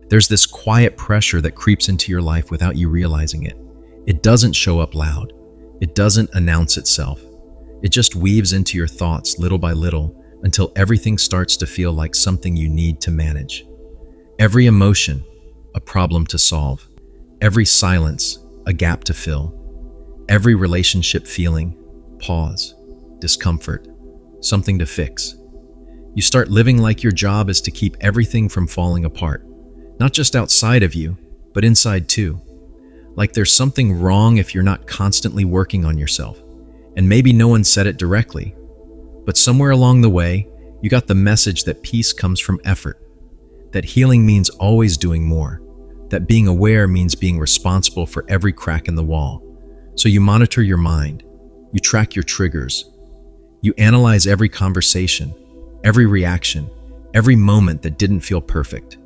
There's this quiet pressure that creeps into your life without you realizing it. It doesn't show up loud. It doesn't announce itself. It just weaves into your thoughts little by little until everything starts to feel like something you need to manage. Every emotion, a problem to solve. Every silence, a gap to fill. Every relationship feeling, pause, discomfort, something to fix. You start living like your job is to keep everything from falling apart, not just outside of you, but inside too. Like there's something wrong if you're not constantly working on yourself. And maybe no one said it directly, but somewhere along the way, you got the message that peace comes from effort, that healing means always doing more, that being aware means being responsible for every crack in the wall. So you monitor your mind, you track your triggers, you analyze every conversation, every reaction, every moment that didn't feel perfect.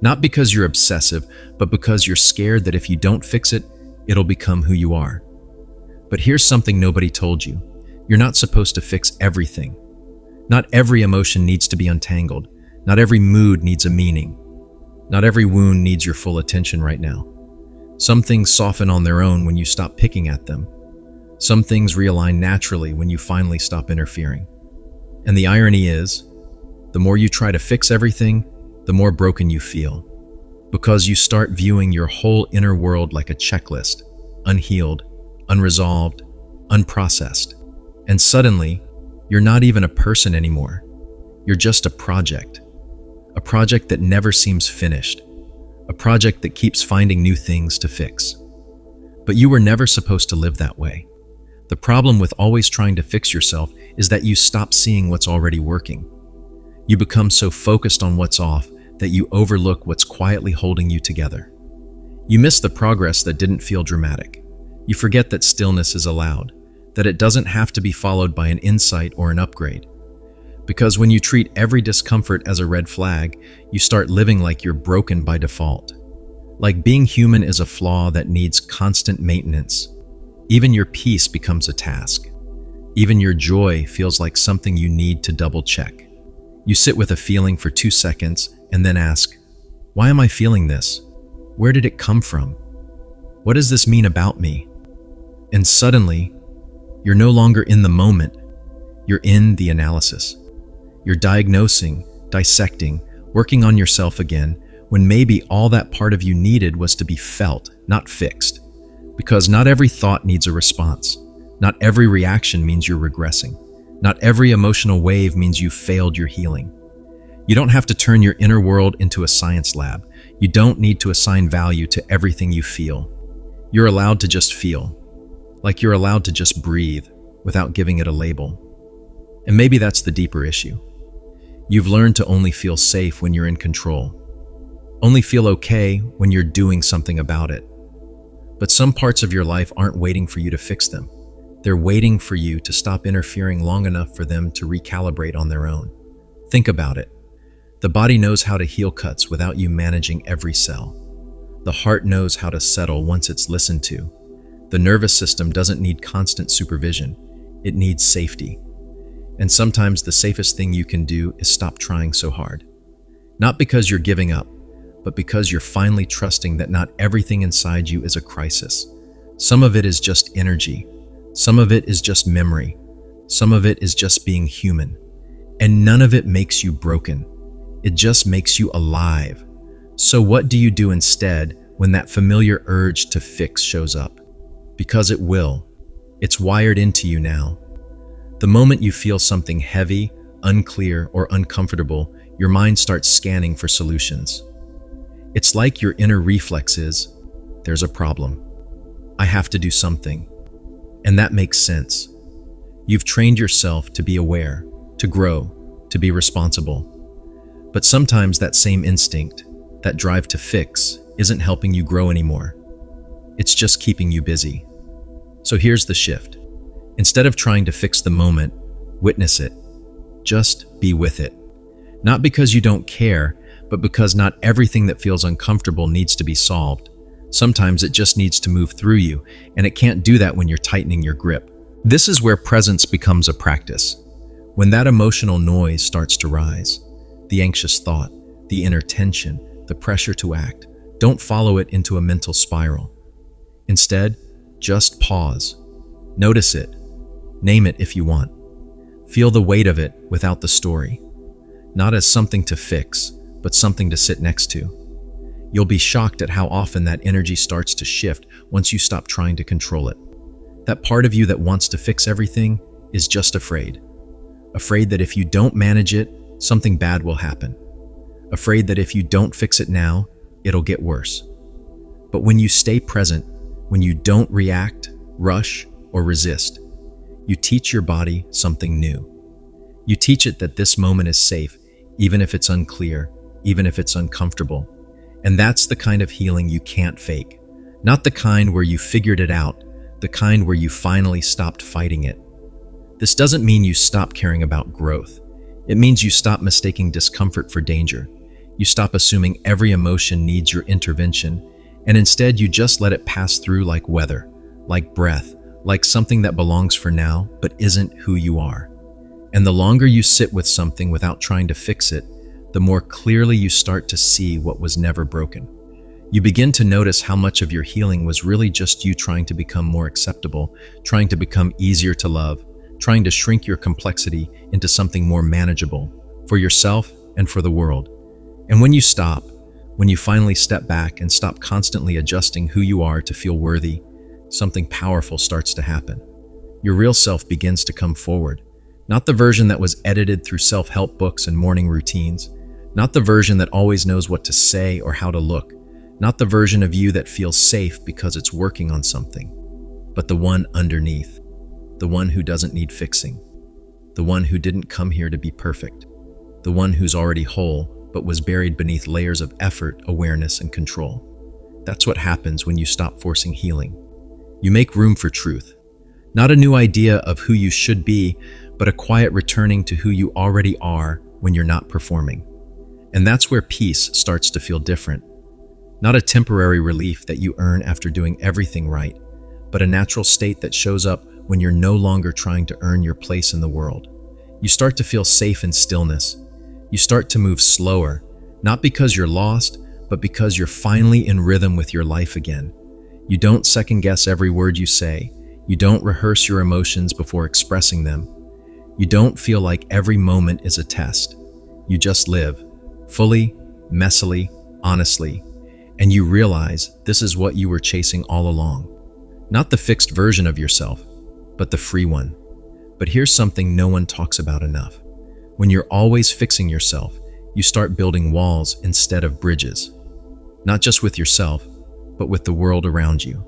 Not because you're obsessive, but because you're scared that if you don't fix it, it'll become who you are. But here's something nobody told you. You're not supposed to fix everything. Not every emotion needs to be untangled. Not every mood needs a meaning. Not every wound needs your full attention right now. Some things soften on their own when you stop picking at them. Some things realign naturally when you finally stop interfering. And the irony is, the more you try to fix everything, the more broken you feel. Because you start viewing your whole inner world like a checklist, unhealed, unresolved, unprocessed. And suddenly, you're not even a person anymore. You're just a project that never seems finished, a project that keeps finding new things to fix. But you were never supposed to live that way. The problem with always trying to fix yourself is that you stop seeing what's already working. You become so focused on what's off that you overlook what's quietly holding you together. You miss the progress that didn't feel dramatic. You forget that stillness is allowed, that it doesn't have to be followed by an insight or an upgrade. Because when you treat every discomfort as a red flag, you start living like you're broken by default. Like being human is a flaw that needs constant maintenance. Even your peace becomes a task. Even your joy feels like something you need to double check. You sit with a feeling for 2 seconds and then ask, why am I feeling this? Where did it come from? What does this mean about me? And suddenly, you're no longer in the moment. You're in the analysis. You're diagnosing, dissecting, working on yourself again, when maybe all that part of you needed was to be felt, not fixed. Because not every thought needs a response. Not every reaction means you're regressing. Not every emotional wave means you failed your healing. You don't have to turn your inner world into a science lab. You don't need to assign value to everything you feel. You're allowed to just feel, like you're allowed to just breathe without giving it a label. And maybe that's the deeper issue. You've learned to only feel safe when you're in control. Only feel okay when you're doing something about it. But some parts of your life aren't waiting for you to fix them. They're waiting for you to stop interfering long enough for them to recalibrate on their own. Think about it. The body knows how to heal cuts without you managing every cell. The heart knows how to settle once it's listened to. The nervous system doesn't need constant supervision. It needs safety. And sometimes the safest thing you can do is stop trying so hard. Not because you're giving up, but because you're finally trusting that not everything inside you is a crisis. Some of it is just energy. Some of it is just memory. Some of it is just being human. And none of it makes you broken. It just makes you alive. So what do you do instead when that familiar urge to fix shows up? Because it will. It's wired into you now. The moment you feel something heavy, unclear, or uncomfortable, your mind starts scanning for solutions. It's like your inner reflex is, there's a problem. I have to do something. And that makes sense. You've trained yourself to be aware, to grow, to be responsible. But sometimes that same instinct, that drive to fix, isn't helping you grow anymore. It's just keeping you busy. So here's the shift. Instead of trying to fix the moment, witness it. Just be with it. Not because you don't care, but because not everything that feels uncomfortable needs to be solved. Sometimes it just needs to move through you, and it can't do that when you're tightening your grip. This is where presence becomes a practice. When that emotional noise starts to rise, the anxious thought, the inner tension, the pressure to act. Don't follow it into a mental spiral. Instead, just pause. Notice it. Name it if you want. Feel the weight of it without the story. Not as something to fix, but something to sit next to. You'll be shocked at how often that energy starts to shift once you stop trying to control it. That part of you that wants to fix everything is just afraid. Afraid that if you don't manage it, something bad will happen. Afraid that if you don't fix it now, it'll get worse. But when you stay present, when you don't react, rush, or resist, you teach your body something new. You teach it that this moment is safe, even if it's unclear, even if it's uncomfortable. And that's the kind of healing you can't fake. Not the kind where you figured it out, the kind where you finally stopped fighting it. This doesn't mean you stop caring about growth. It means you stop mistaking discomfort for danger. You stop assuming every emotion needs your intervention, and instead you just let it pass through like weather, like breath, like something that belongs for now but isn't who you are. And the longer you sit with something without trying to fix it, the more clearly you start to see what was never broken. You begin to notice how much of your healing was really just you trying to become more acceptable, trying to become easier to love, trying to shrink your complexity into something more manageable for yourself and for the world. And when you stop, when you finally step back and stop constantly adjusting who you are to feel worthy, something powerful starts to happen. Your real self begins to come forward. Not the version that was edited through self-help books and morning routines. Not the version that always knows what to say or how to look. Not the version of you that feels safe because it's working on something. But the one underneath. The one who doesn't need fixing. The one who didn't come here to be perfect. The one who's already whole, but was buried beneath layers of effort, awareness, and control. That's what happens when you stop forcing healing. You make room for truth. Not a new idea of who you should be, but a quiet returning to who you already are when you're not performing. And that's where peace starts to feel different. Not a temporary relief that you earn after doing everything right, but a natural state that shows up when you're no longer trying to earn your place in the world. You start to feel safe in stillness. You start to move slower, not because you're lost, but because you're finally in rhythm with your life again. You don't second-guess every word you say. You don't rehearse your emotions before expressing them. You don't feel like every moment is a test. You just live, fully, messily, honestly, and you realize this is what you were chasing all along. Not the fixed version of yourself, but the free one. But here's something no one talks about enough. When you're always fixing yourself, you start building walls instead of bridges. Not just with yourself, but with the world around you.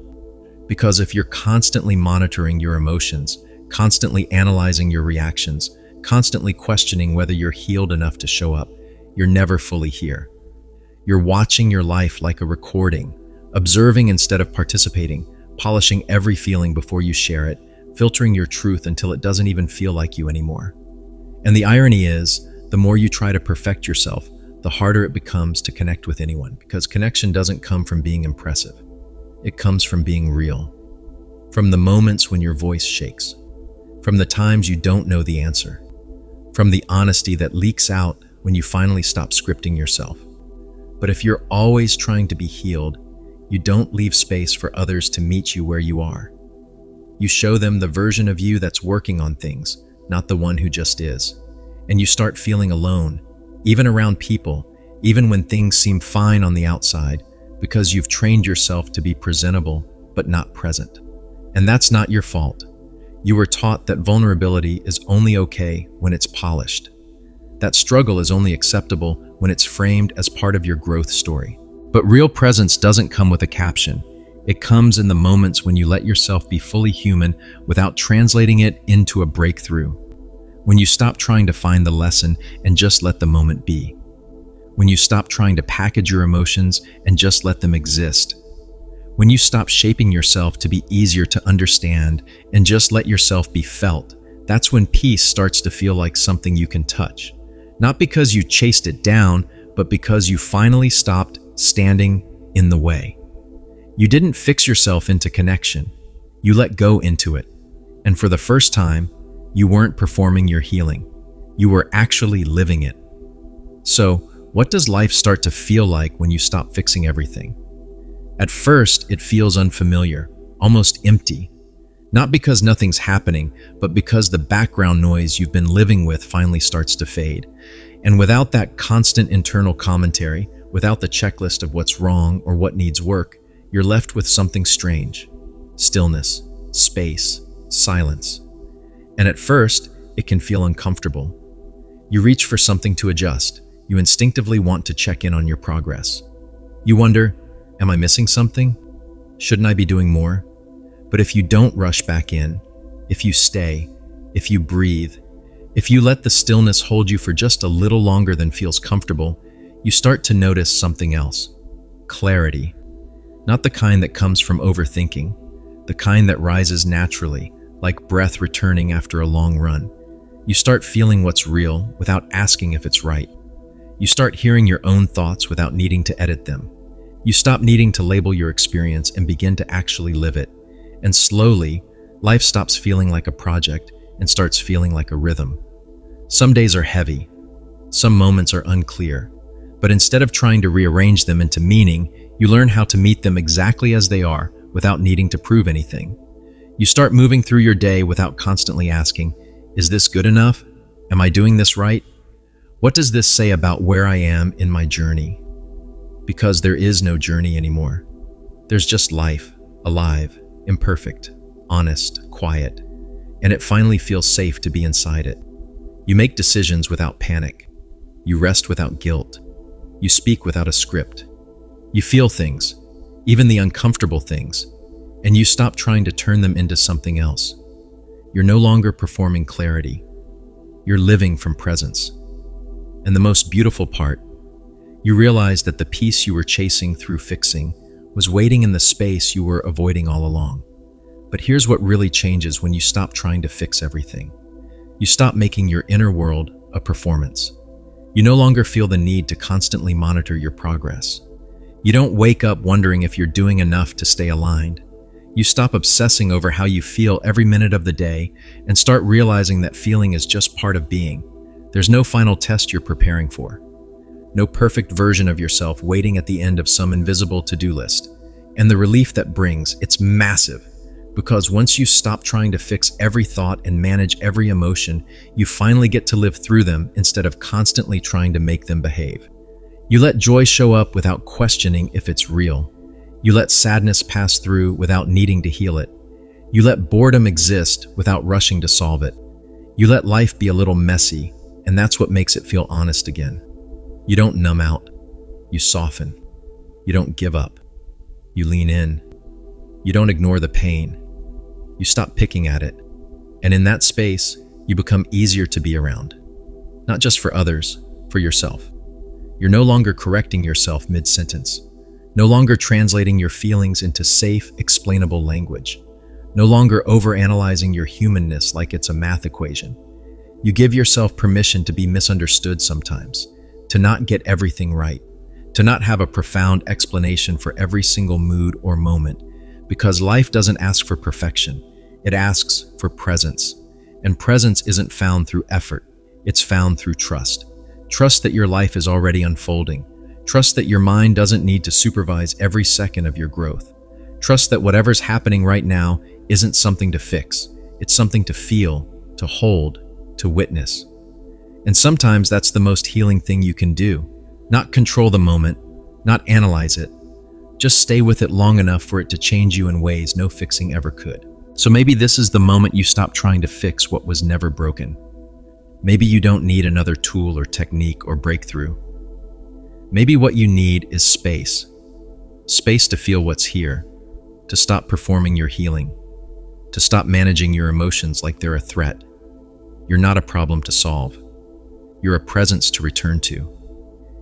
Because if you're constantly monitoring your emotions, constantly analyzing your reactions, constantly questioning whether you're healed enough to show up, you're never fully here. You're watching your life like a recording, observing instead of participating, polishing every feeling before you share it, filtering your truth until it doesn't even feel like you anymore. And the irony is, the more you try to perfect yourself, the harder it becomes to connect with anyone, because connection doesn't come from being impressive. It comes from being real. From the moments when your voice shakes. From the times you don't know the answer. From the honesty that leaks out when you finally stop scripting yourself. But if you're always trying to be healed, you don't leave space for others to meet you where you are. You show them the version of you that's working on things, not the one who just is. And you start feeling alone, even around people, even when things seem fine on the outside, because you've trained yourself to be presentable, but not present. And that's not your fault. You were taught that vulnerability is only okay when it's polished. That struggle is only acceptable when it's framed as part of your growth story. But real presence doesn't come with a caption. It comes in the moments when you let yourself be fully human without translating it into a breakthrough. When you stop trying to find the lesson and just let the moment be. When you stop trying to package your emotions and just let them exist. When you stop shaping yourself to be easier to understand and just let yourself be felt, that's when peace starts to feel like something you can touch. Not because you chased it down, but because you finally stopped standing in the way. You didn't fix yourself into connection. You let go into it. And for the first time, you weren't performing your healing. You were actually living it. So, what does life start to feel like when you stop fixing everything? At first, it feels unfamiliar, almost empty. Not because nothing's happening, but because the background noise you've been living with finally starts to fade. And without that constant internal commentary, without the checklist of what's wrong or what needs work, you're left with something strange. Stillness, space, silence. And at first, it can feel uncomfortable. You reach for something to adjust. You instinctively want to check in on your progress. You wonder, am I missing something? Shouldn't I be doing more? But if you don't rush back in, if you stay, if you breathe, if you let the stillness hold you for just a little longer than feels comfortable, you start to notice something else. Clarity. Not the kind that comes from overthinking, the kind that rises naturally, like breath returning after a long run. You start feeling what's real without asking if it's right. You start hearing your own thoughts without needing to edit them. You stop needing to label your experience and begin to actually live it. And slowly, life stops feeling like a project and starts feeling like a rhythm. Some days are heavy. Some moments are unclear. But instead of trying to rearrange them into meaning, you learn how to meet them exactly as they are without needing to prove anything. You start moving through your day without constantly asking, is this good enough? Am I doing this right? What does this say about where I am in my journey? Because there is no journey anymore. There's just life, alive, imperfect, honest, quiet, and it finally feels safe to be inside it. You make decisions without panic. You rest without guilt. You speak without a script. You feel things, even the uncomfortable things, and you stop trying to turn them into something else. You're no longer performing clarity. You're living from presence. And the most beautiful part, you realize that the peace you were chasing through fixing was waiting in the space you were avoiding all along. But here's what really changes when you stop trying to fix everything. You stop making your inner world a performance. You no longer feel the need to constantly monitor your progress. You don't wake up wondering if you're doing enough to stay aligned. You stop obsessing over how you feel every minute of the day and start realizing that feeling is just part of being. There's no final test you're preparing for. No perfect version of yourself waiting at the end of some invisible to-do list. And the relief that brings, it's massive. Because once you stop trying to fix every thought and manage every emotion, you finally get to live through them instead of constantly trying to make them behave. You let joy show up without questioning if it's real. You let sadness pass through without needing to heal it. You let boredom exist without rushing to solve it. You let life be a little messy, and that's what makes it feel honest again. You don't numb out. You soften. You don't give up. You lean in. You don't ignore the pain. You stop picking at it. And in that space, you become easier to be around. Not just for others, for yourself. You're no longer correcting yourself mid-sentence. No longer translating your feelings into safe, explainable language. No longer overanalyzing your humanness like it's a math equation. You give yourself permission to be misunderstood sometimes, to not get everything right, to not have a profound explanation for every single mood or moment, because life doesn't ask for perfection, it asks for presence. And presence isn't found through effort, it's found through trust. Trust that your life is already unfolding. Trust that your mind doesn't need to supervise every second of your growth. Trust that whatever's happening right now isn't something to fix. It's something to feel, to hold, to witness. And sometimes that's the most healing thing you can do. Not control the moment, not analyze it. Just stay with it long enough for it to change you in ways no fixing ever could. So maybe this is the moment you stop trying to fix what was never broken. Maybe you don't need another tool or technique or breakthrough. Maybe what you need is space. Space to feel what's here, to stop performing your healing, to stop managing your emotions like they're a threat. You're not a problem to solve. You're a presence to return to.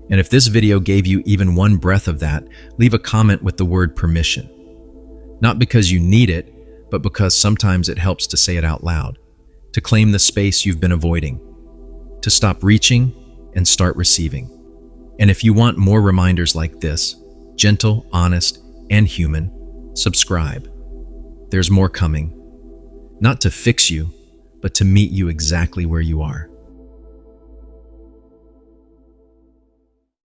And if this video gave you even one breath of that, leave a comment with the word permission. Not because you need it, but because sometimes it helps to say it out loud, to claim the space you've been avoiding, to stop reaching and start receiving. And if you want more reminders like this, gentle, honest, and human, subscribe. There's more coming. Not to fix you, but to meet you exactly where you are.